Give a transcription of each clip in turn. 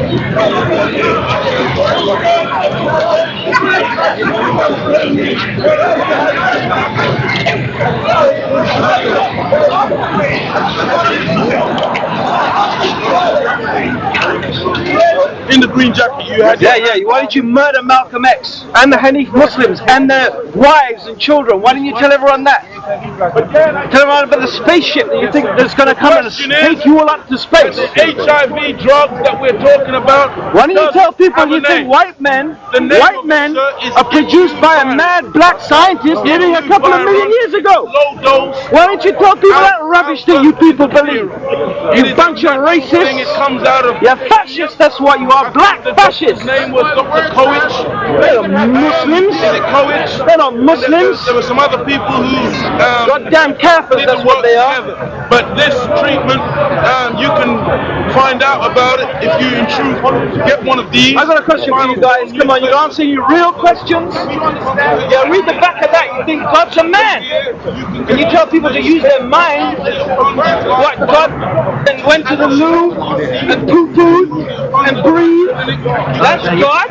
In the green jacket you had. Yeah. Why did you murder Malcolm X and the Hanif Muslims and their wives and children? Why didn't you tell everyone that? Tell everyone about the spaceship that you think that's going to come and take you all up to space. The HIV drugs that we're talking about. Why don't you tell people you think white men are produced by a mad black scientist living a couple of million years ago? Low dose. Why don't you tell people that rubbish that you people believe? You bunch of racists. You're fascists, that's what you are, black fascists. His name was Dr. Coach. They're not Muslims. They're not Muslims. There were some other people who goddamn kafirs, that's what they are. But this treatment, you can find out about it if you in truth get one of these. I've got a question for you guys. Come on, you're answering your real questions? Yeah, read the back of that. You think God's a man. And you tell people to use their mind. What, God and went to the loo and poo-pooed and breathed? That's God?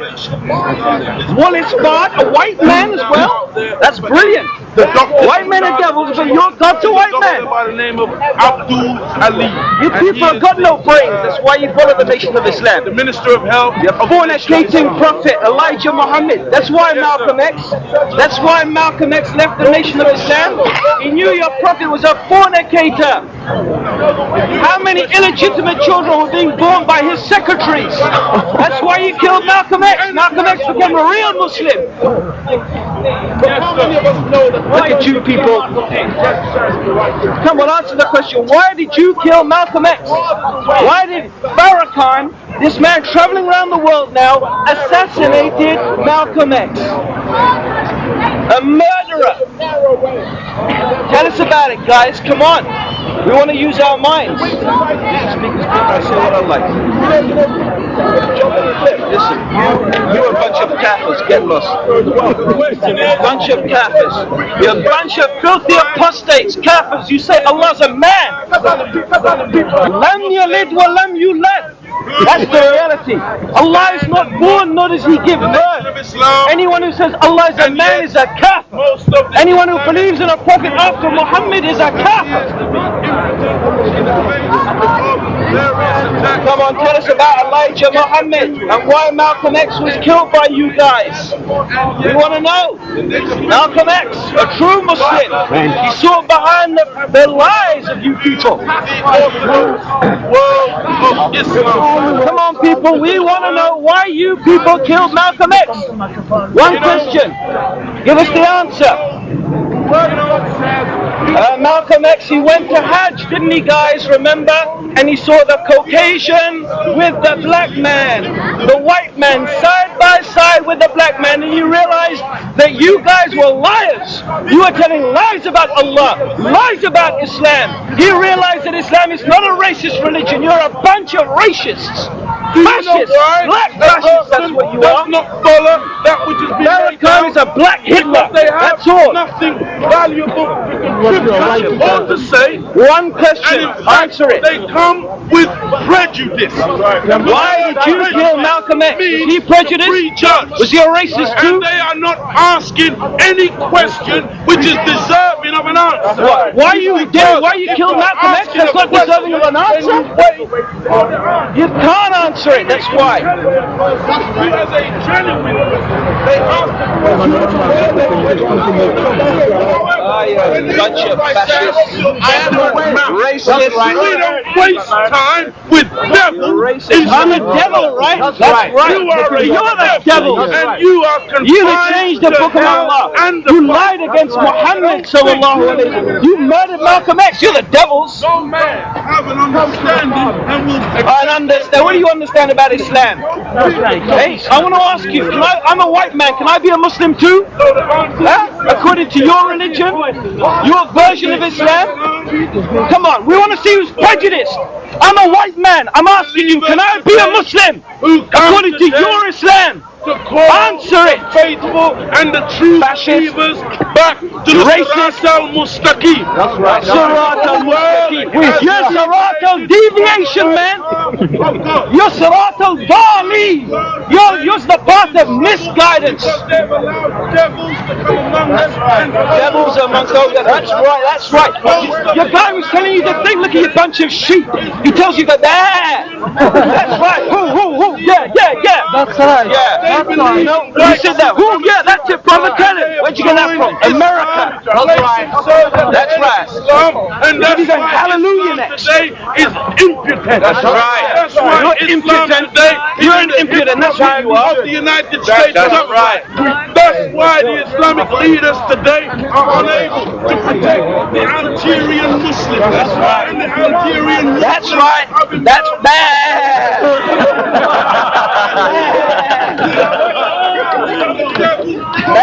Wallace Bart, a white man as well? That's brilliant. White men are devils, but you're God's a white man. By the name of Abdur Raheem. You people have got no brains. That's why you follow the Nation of Islam. The Minister of Health. You're fornicating Prophet Elijah Muhammad. That's why Malcolm X. That's why Malcolm X left the Nation of Islam. He knew your Prophet was a fornicator. How many illegitimate children were being born by his secretaries? That's why you killed Malcolm X. Malcolm X became a real Muslim. Look at you people. Come on, answer the question. Why did you kill Malcolm X? Why did Farrakhan, this man traveling around the world now, assassinated Malcolm X? A murderer. Tell us about it, guys. Come on. We want to use our minds. I say what I like. Listen, you're a bunch of kafirs. Get lost. Bunch of kafirs. You're a bunch of filthy apostates. Kafirs. You say Allah's a man. Lam yalid wa lam yulad. That's the reality. Allah is not born, nor does He give birth. Anyone who says Allah is a man is a kafir. Anyone who believes in a prophet after Muhammad is a kafir. Come on, tell us about Elijah Muhammad and why Malcolm X was killed by you guys. We want to know. Malcolm X, a true Muslim, he saw behind the lies of you people. Come on, people, we want to know why you people killed Malcolm X. One question. Give us the answer. Malcolm X, he went to Hajj, didn't he, guys? Remember? And he saw the Caucasian with the black man, the white man side by side with the black man, and he realized that you guys were liars. You were telling lies about Allah, lies about Islam. He realized that Islam is not a racist religion. You're a bunch of racists. Fascists, black fascists, that's what you are. Farrakhan is a black Hitler, that's all. Nothing valuable all to say. One question, answer it. They come with prejudice. Why did you kill Malcolm X? Was he prejudiced? Was he a racist too? And they are not asking any question which is deserving of an answer. Why you killed Malcolm X? That's not deserving of an answer? You can't answer it, that's why. Bunch of fascists, racists. We don't waste time with devils. I'm a devil, right? That's right. You're the devil. And you are confined. You changed the book of Allah. You lied against Muhammad sallallahu alaihi wasallam. You murdered Malcolm X. You're the devils. No man have an understanding and will understand. What do you understand about Islam? Hey, I want to ask you. I'm a white man. Can I be a Muslim too? According to your religion, your version of Islam? Come on, we want to see who's prejudiced. I'm a white man. I'm asking you, can I be a Muslim? According to your Islam? to call Answer it. faithful and the true Fascist. believers back to the Sirat al-Mustaqim. That's right. Sirat al-Mustaqim. You're Sirat al-Deviation, man. You're Sirat al-Dali. You're the path of misguidance. Devils amongst those. That's right. That's right. Your guy was telling you the thing. Look at you bunch of sheep. He tells you that. That's right. Who? Yeah. That's right. Yeah. That's right. You know, you said that. Who? Yeah, that's it, brother. Tell him. Where'd you get that from? America. That's right. That's right. And that's He's a why hallelujah Islam next. today is impudent. That's right. That's why You're Islam impudent. today You're an impudent. That's what you are. of the United States government. right. That's why the Islamic leaders today are unable to protect the Algerian Muslims. That's right. And the Algerian Muslims. That's right. That's bad.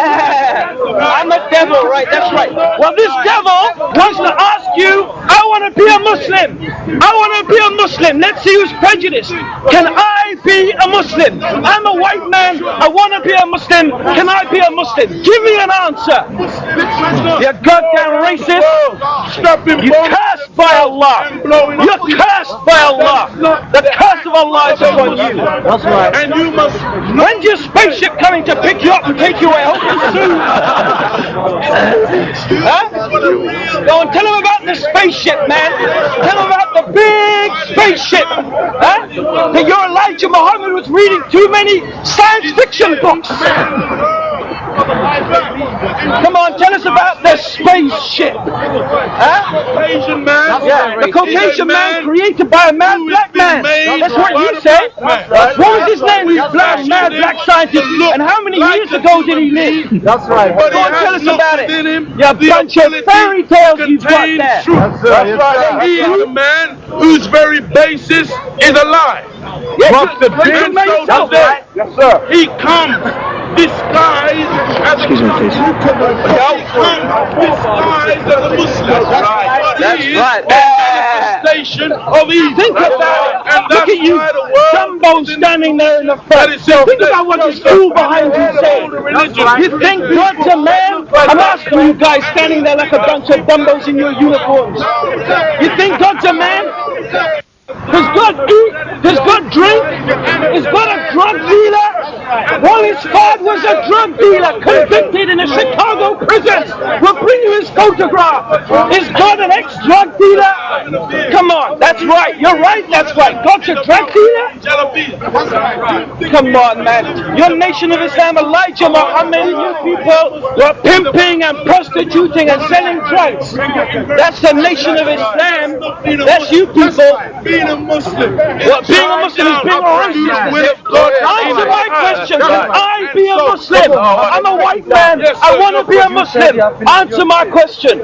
I'm a devil, right? That's right. Well, this devil wants to ask you, I want to be a Muslim. I want to be a Muslim. Let's see who's prejudiced. Can I be a Muslim? I'm a white man. I want to be a Muslim. Can I be a Muslim? Give me an answer. You goddamn racist. You're cursed by Allah. You're cursed by Allah. The curse of Allah is upon you. That's right. And you must. When's your spaceship coming to pick you up and take you away? Hope soon. Huh? Go and tell him about the spaceship, man. Tell him about the big spaceship. Huh? That your Elijah Muhammad was reading too many science fiction books. Come on, tell us about the spaceship. Huh? Caucasian man. Yeah, the Caucasian man created by a mad black man. That's what you say. What was his name? This black, mad black scientist. And how many years ago did he live? That's right. Go and tell us about it. You bunch of fairy tales you've got there. That's right. He is a man whose very basis is a lie. What's the And so today, Yes, sir. he comes disguised as a Muslim. He comes disguised as a Muslim. But That's he is right. a manifestation of evil. Think about it. And Look that's at you, why the world Jumbo standing there in the that front. is so Think about what this fool behind you said. You think God's a man? I'm asking you guys standing there like a bunch of dumbos in your uniforms. You think God's a man? Does God eat? Does God drink? Is God a drug dealer? Well, his father was a drug dealer convicted in a Chicago prison. We'll bring you his photograph. Is God an ex-drug dealer? Come on, that's right. You're right, that's right. God's a drug dealer? Come on, man. Your nation of Islam, Elijah Muhammad, and you people were pimping and prostituting and selling drugs. That's the nation of Islam. That's you people. Being a Muslim. Well, being a Muslim is being a racist. Answer my question. Can I be a Muslim? I'm a white man. I want to be a Muslim. Answer my question.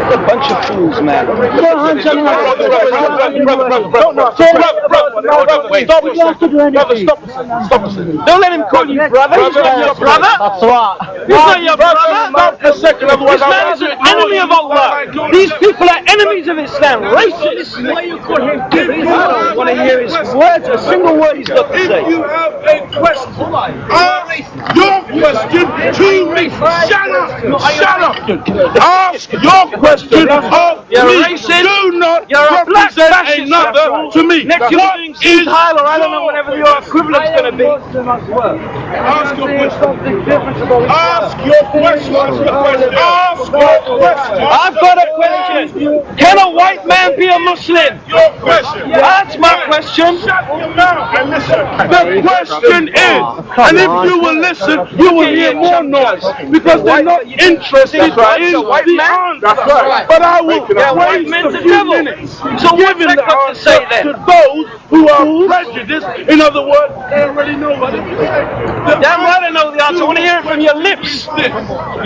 A bunch of fools, man. Don't let him call you brother. He's not your brother. That's right. He's not your brother. This man is an enemy of Allah. These people are enemies of Islam. Racists. Why you call him? I don't want to hear his words. A single word he's got to If say. you have a question, ask your question to me. Shut up. Shut up. Ask your question of You're me. racist. Do not You're a black represent fascist. another to me. Next you're doing Heil or I don't know whatever your equivalent's going to be. Ask your question. Ask your question. Ask your question. I've got a question. Can a white man be a Muslim? Your question. That's my question. Shut your mouth and listen. The question is, and if you will listen, you will hear more noise because they're not interested in the answer. But I will waste a few minutes giving the answer to those who are prejudiced. In other words, they already know what it is. Damn right I know the answer. I want to hear it from your lips.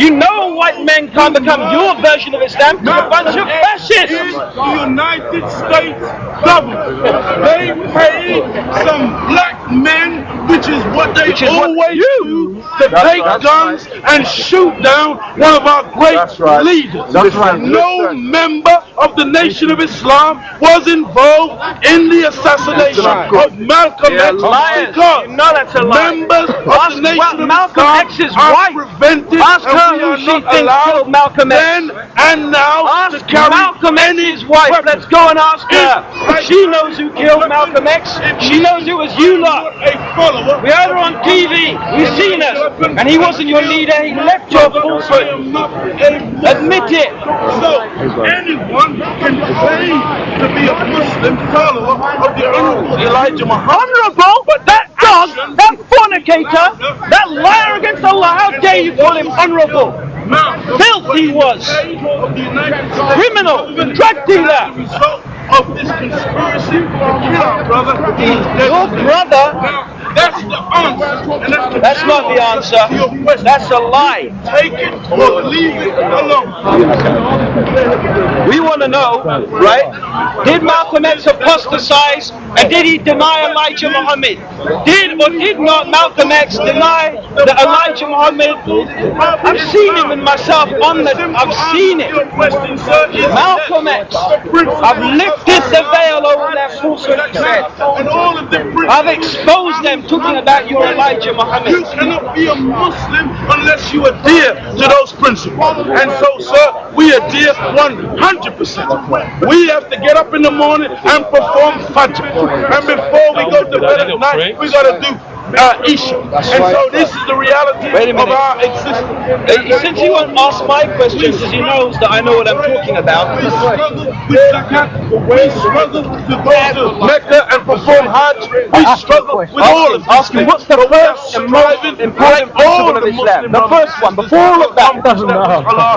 You know white men can't become your version of Islam. You're a bunch of fascists. The United States government, they paid some black men with which is what they always do, to take guns and shoot down one of our great leaders. No member of the Nation of Islam was involved in the assassination of Malcolm X because members of the Nation of Islam are prevented Ask and her we who are she not thinks allowed killed Malcolm X. then and now to Ask carry Malcolm X's wife. Let's go and ask her. She knows who killed Malcolm X. She knows it was you lot. We heard her on TV. We've seen us. And he wasn't your leader. He left your falsehood. Admit it. So anyone can claim to be a Muslim follower of the Honorable Elijah Muhammad. Honorable? But that dog, that fornicator, that liar against Allah, how dare you call him honorable? Filth he was. Criminal, drug dealer. Of this conspiracy to kill our brother. Your brother? That's the answer. That's not the answer. That's a lie. Take it or leave it alone. We want to know, right? Did Malcolm X apostatize and did he deny Elijah Muhammad? Did or did not Malcolm X deny that Elijah Muhammad? I've seen him in myself on the. I've seen it. Malcolm X. I've lifted the veil over that falsehood he said. I've exposed them talking about your Elijah Muhammad. You cannot be a Muslim unless you adhere to those principles. And so, sir, we adhere 100%. We have to get up in the morning and perform Fajr. And before we go to bed at night, we got to do Isha. And so this is the reality of our existence. Since he won't ask my questions, because he knows that I know what I'm talking about. We struggle with zakat, we struggle to go to Mecca and perform Hajj, we struggle with all of this. Ask him, what's the first and most important principle of Islam? The first one, before all of that.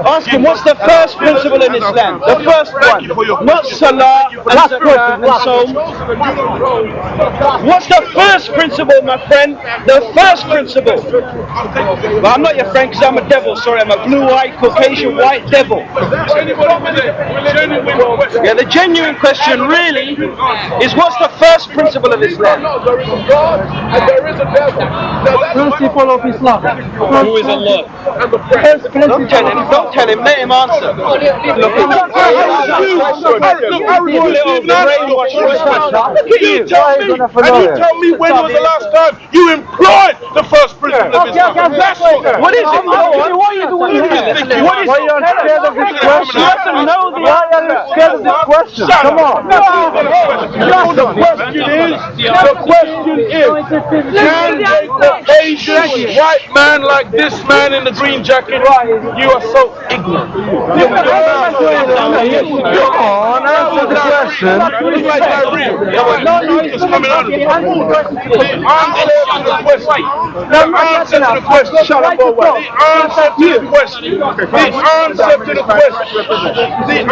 Ask him, what's the first principle in Islam? The first one. Not Salah and Zakah and Saum. What's the first principle, my friend? The first principle. But I'm not your friend because I'm a devil. Sorry, I'm a blue-eyed, Caucasian, white devil. Yeah, the genuine question really is what's the first principle of Islam? There is a God and there is a devil. Principle of Islam. Who is Allah? Don't tell him, let him answer. Look, you tell me when was the last time you employed the first principle of Islam? What is it? Why are you scared of this question? You have to know the Why are you scared of this question? Come on. The question is, can a Caucasian white man like this man in the green jacket? You are so ignorant. Come on, answer the question. It's coming out of you. The answer to the question. Shut up, boy. The answer to the question. The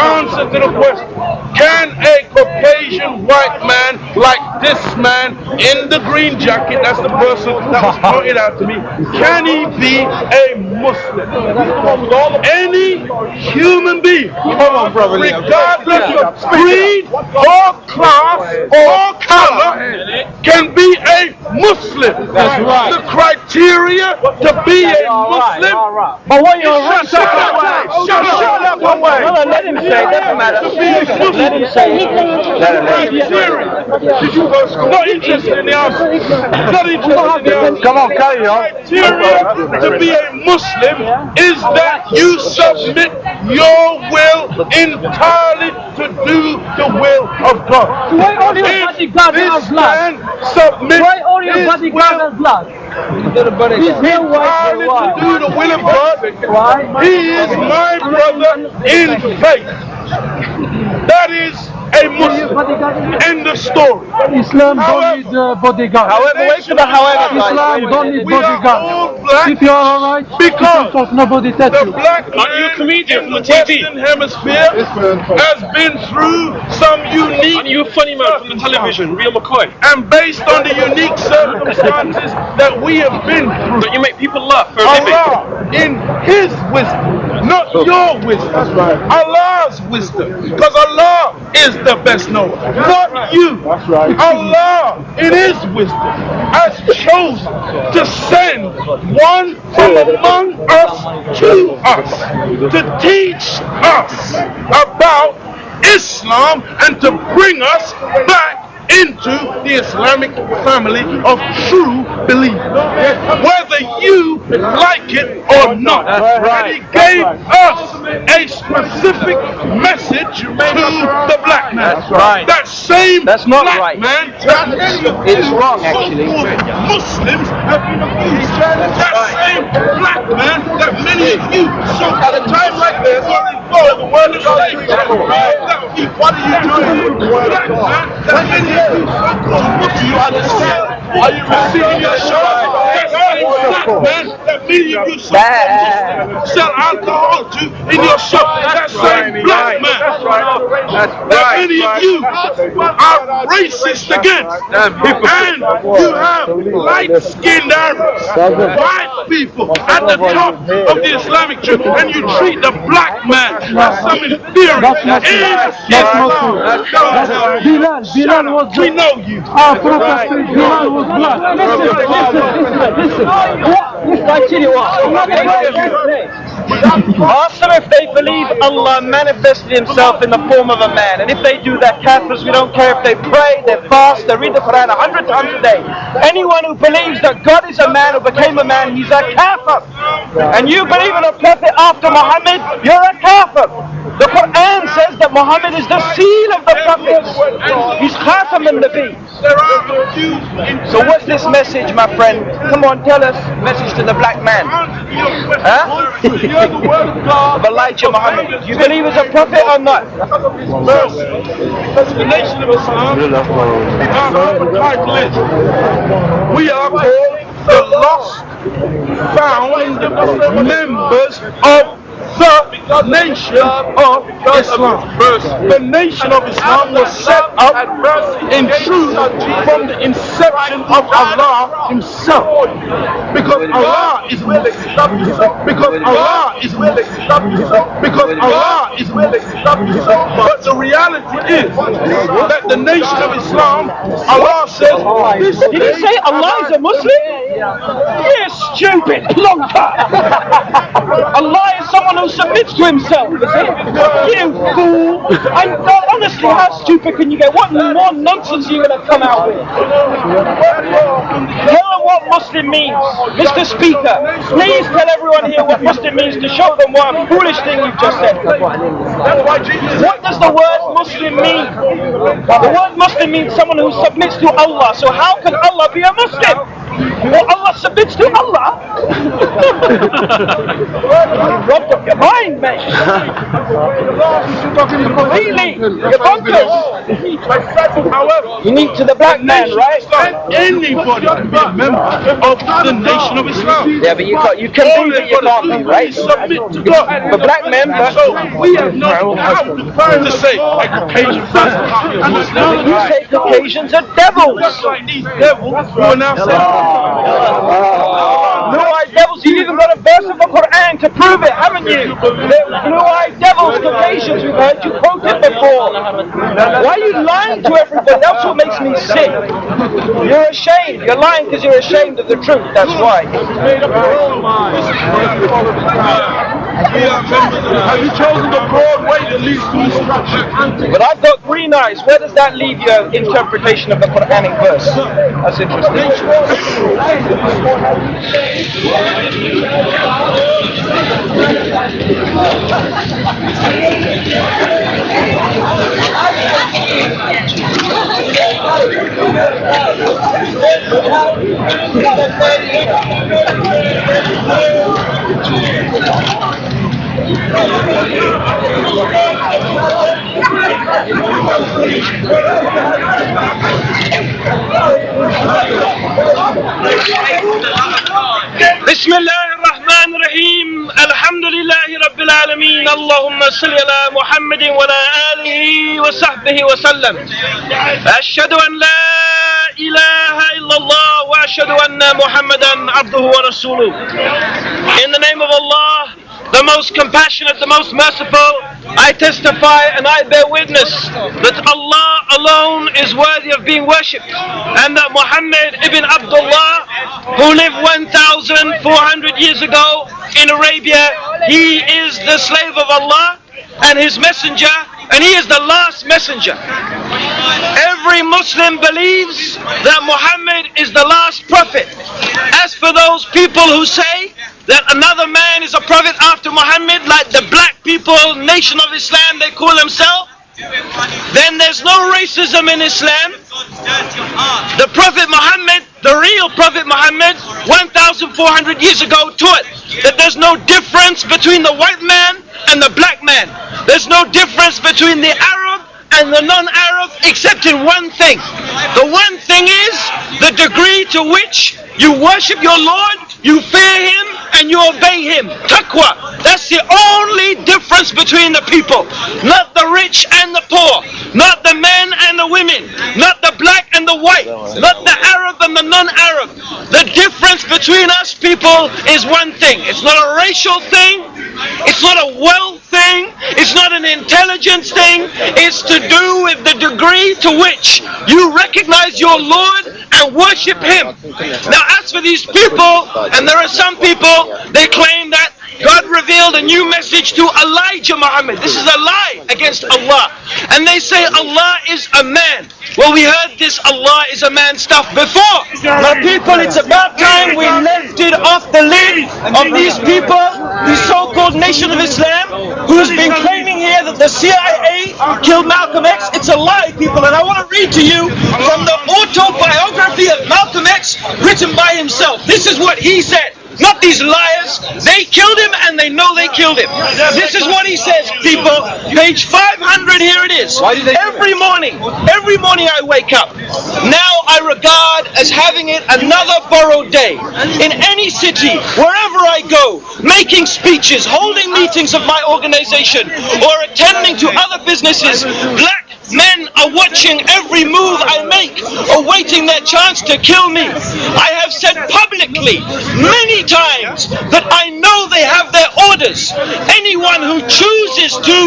answer to the question. Can a Caucasian white man like this man in the green jacket, that's the person that was pointed out to me, can he be a Muslim? Any human being, regardless of creed or class or color, can be a Muslim. That's right. The criteria to be a Muslim. But what you're Shut up, away. Let him say it, doesn't matter. Let him say it. Not interested in the answer. Not interested in the answer. Come on, carry on. Criteria to be a Muslim is that you submit your will entirely to do the will of God. Why all your bodyguards are This black? man submits Why all your his bodyguards will are black? entirely to do the will of God. He is my brother in faith. That is a Muslim. End of story. Islam don't need bodyguards. However, wait for the however. Islam don't need We are bodyguards. all black If you are alright, you because can talk, nobody touch the you. black man in the Western Hemisphere has been through some unique. And you a funny man from the television, Real McCoy. And based on the unique circumstances that we have been through, Don't you make people laugh for a living? Allah, in His wisdom, Not your wisdom. That's right. Allah's wisdom. Because Allah is the best knower. Not you. That's right. Allah, in His wisdom, has chosen to send one from among us to us to teach us about Islam and to bring us back into the Islamic family of true belief, whether you like it or not. And He gave us a specific message to the black man. That same black man that it's wrong actually. Muslims have been abused. That same black man that many of you so at a time like this for the word of God. What are you doing? Black man that many of you do you understand? Are you receiving your shot? Black man that many of you sell alcohol to in your shop. That same black man that many of you are racist against. And you have light-skinned Arabs, white people at the top of the Islamic Church, and you treat the black man as some inferior. Bilal was we know you. Bilal was black. Listen. Ask them if they believe Allah manifested Himself in the form of a man, and if they do that, kafirs. We don't care if they pray, they fast, they read the Quran 100 times a day. Anyone who believes that God is a man who became a man, he's a kafir. And you believe in a prophet after Muhammad, you're a kafir. The Quran says that Muhammad is the seal of the prophets. He's Khatam al-Nabi. So what's this message, my friend? Come on, tell us. Message to the black man. Huh? Of Elijah Muhammad. You believe he's a prophet or not? The nation of Islam, we are called the lost, found members of the nation of Islam. The nation of Islam was set up in truth from the inception of Allah Himself. Because Allah is willing. Because Allah is willing. Because Allah is willing. But the reality is that the nation of Islam, Allah says, did He say Allah is a Muslim? You're stupid. Long time. Allah is someone who submits to himself, is it? You fool! Honestly, how stupid can you get? What more nonsense are you going to come out with? Tell them what Muslim means. Mr. Speaker, please tell everyone here what Muslim means to show them what a foolish thing you've just said. What does the word Muslim mean? The word Muslim means someone who submits to Allah. So how can Allah be a Muslim? Well, Allah submits to Allah. You robbed up your mind, mate. Really? You're bonkers. however, You need to the black man, right? Anybody can be a member of the nation of Islam. Yeah, but you can be, but you can't be, right? Submit to God. The black member. So we have no power to say like Caucasian You say Caucasians are devils. like these devils who are now saying Blue-eyed devils. You've even got a verse of the Quran to prove it, haven't you? They're blue-eyed devils, Caucasians. We've heard you quote it before. Why are you lying to everybody? That's what makes me sick. You're ashamed. You're lying because you're ashamed of the truth. That's why. have you chosen the broad way that leads to destruction? But I've got green eyes. Where does that leave your interpretation of the Quranic verse? That's interesting. بسم الله الرحمن الرحيم الحمد لله رب العالمين اللهم صل على محمد وعلى آله وصحبه وسلم أشهد أن لا إله إلا الله وأشهد أن محمدا عبده ورسوله. In the name of Allah, the most compassionate, the most merciful, I testify and I bear witness that Allah alone is worthy of being worshipped, and that Muhammad ibn Abdullah, who lived 1,400 years ago in Arabia, he is the slave of Allah and his messenger, and he is the last messenger. Every Muslim believes that Muhammad is the last prophet. As for those people who say that another man is a prophet after Muhammad, like the black people, nation of Islam, they call themselves, then there's no racism in Islam. The Prophet Muhammad, the real Prophet Muhammad, 1,400 years ago taught that there's no difference between the white man and the black man. There's no difference between the Arab and the non-Arab except in one thing. The one thing is the degree to which you worship your Lord, you fear Him, and you obey Him. Taqwa. That's the only difference between the people. Not the rich and the poor. Not the men and the women. Not the black and the white. Not the Arab and the non-Arab. The difference between us people is one thing. It's not a racial thing. It's not a wealth thing. It's not an intelligence thing. It's to do with the degree to which you recognize your Lord and worship Him. Now as for these people, and there are some people, they claim that God revealed a new message to Elijah Muhammad. This is a lie against Allah. And they say Allah is a man. Well, we heard this Allah is a man stuff before. My people, it's about time we lifted off the lid of these people, the so-called Nation of Islam, who's been claiming here that the CIA killed Malcolm X. It's a lie, people, and I want to read to you from the autobiography of Malcolm X, written by himself. This is what he said. Not these liars. They killed him and they know they killed him. This is what he says, people. Page 500, here it is. Every morning I wake up. Now I regard as having it another borrowed day. In any city, wherever I go, making speeches, holding meetings of my organization, or attending to other businesses, black men are watching every move I make, awaiting their chance to kill me. I have said publicly many times that I know they have their orders. Anyone who chooses to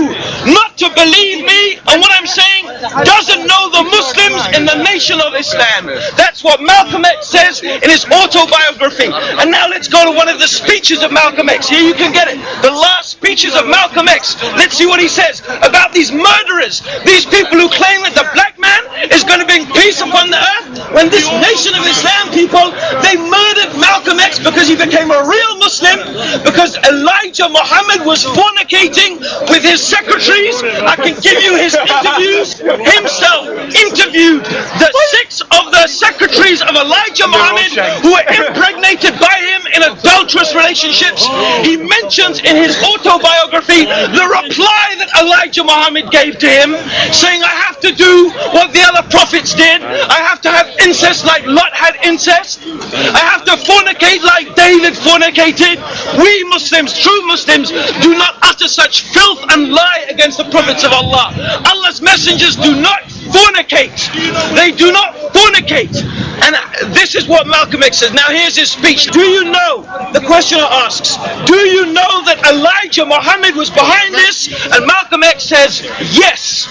not to believe me and what I'm saying doesn't know the Muslims in the Nation of Islam. That's what Malcolm X says in his autobiography. And now let's go to one of the speeches of Malcolm X. Here you can get it. The last speeches of Malcolm X. Let's see what he says about these murderers, these people who claim that the black man is going to bring peace upon the earth, when this Nation of Islam people, they murdered Malcolm X because he became a real Muslim, because Elijah Muhammad was fornicating with his secretaries. I can give you his interviews. Himself interviewed the 6 of the secretaries of Elijah Muhammad who were impregnated by him in adulterous relationships. He mentions in his autobiography the reply that Elijah Muhammad gave to him, saying, I have to do what the other prophets did. I have to have incest like Lot had incest. I have to fornicate like David fornicated. We Muslims, true Muslims, do not utter such filth and lie against the prophets of Allah. Allah's messengers do not fornicate. They do not fornicate. And this is what Malcolm X says. Now here's his speech. Do you know, the questioner asks, do you know that Elijah Muhammad was behind this? And Malcolm X says, yes.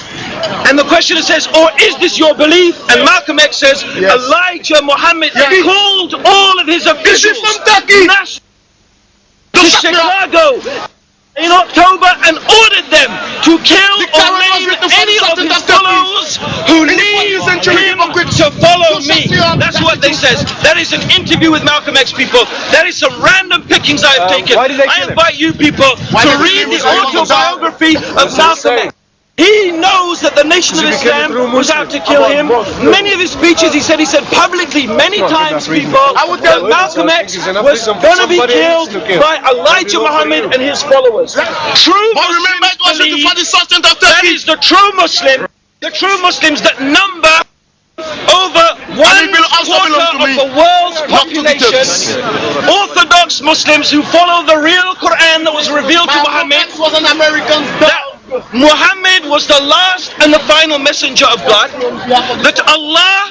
And the questioner says, or is this your belief? And Malcolm X says, yes. Elijah Muhammad called all of his officials to Chicago in October and ordered them to kill or name any of his followers who leave him to follow me. That's what they says. That is an interview with Malcolm X, people. That is some random pickings I have taken. I invite you people to read the autobiography of Malcolm X. He knows that the Nation of Islam was out to kill him. Many of his speeches, he said publicly many times, people, that Malcolm X was going to be killed by Elijah Muhammad and his followers. True Muslims believe that is the true Muslim, the true Muslims that number over 1/4 of the world's population. Orthodox Muslims who follow the real Quran that was revealed to Muhammad. Was an American. Muhammad was the last and the final messenger of God, that Allah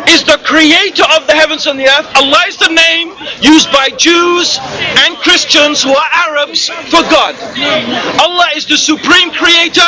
is the creator of the heavens and the earth. Allah is the name used by Jews and Christians who are Arabs for God. Allah is the supreme creator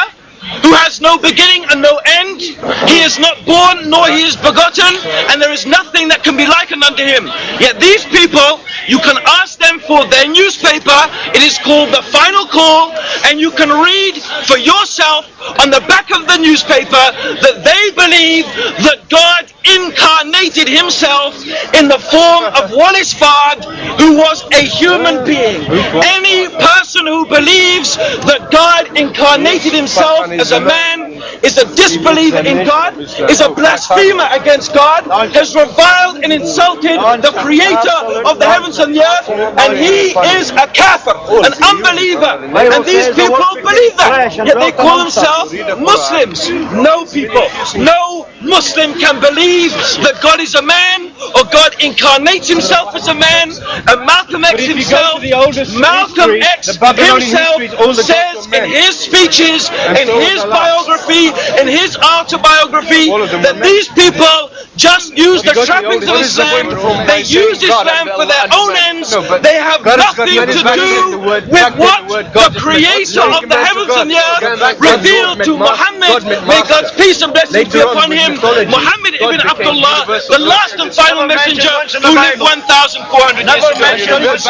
who has no beginning and no end. He is not born nor he is begotten, and there is nothing that can be likened unto him. Yet these people, you can ask them for their newspaper. It is called The Final Call, and you can read for yourself on the back of the newspaper that they believe that God incarnated himself in the form of Wallace Fard, who was a human being. Any person who believes that God incarnated himself as a man is a disbeliever in God, is a blasphemer against God, has reviled and insulted the creator of the heavens and the earth, and he is a kafir, an unbeliever. And these people believe that, yet they call themselves Muslims. No people, no Muslim can believe that God is a man, or God incarnates himself as a man. And Malcolm X himself, Malcolm X himself says in his speeches, in his biography, in his autobiography, that these people just use the trappings of Islam. They use Islam for their own ends. They have nothing to do with what the creator of the heavens and the earth revealed to Muhammad. May God's peace and blessings be upon him. Muhammad ibn Abdullah, the last and final messenger who lived 1,400 years.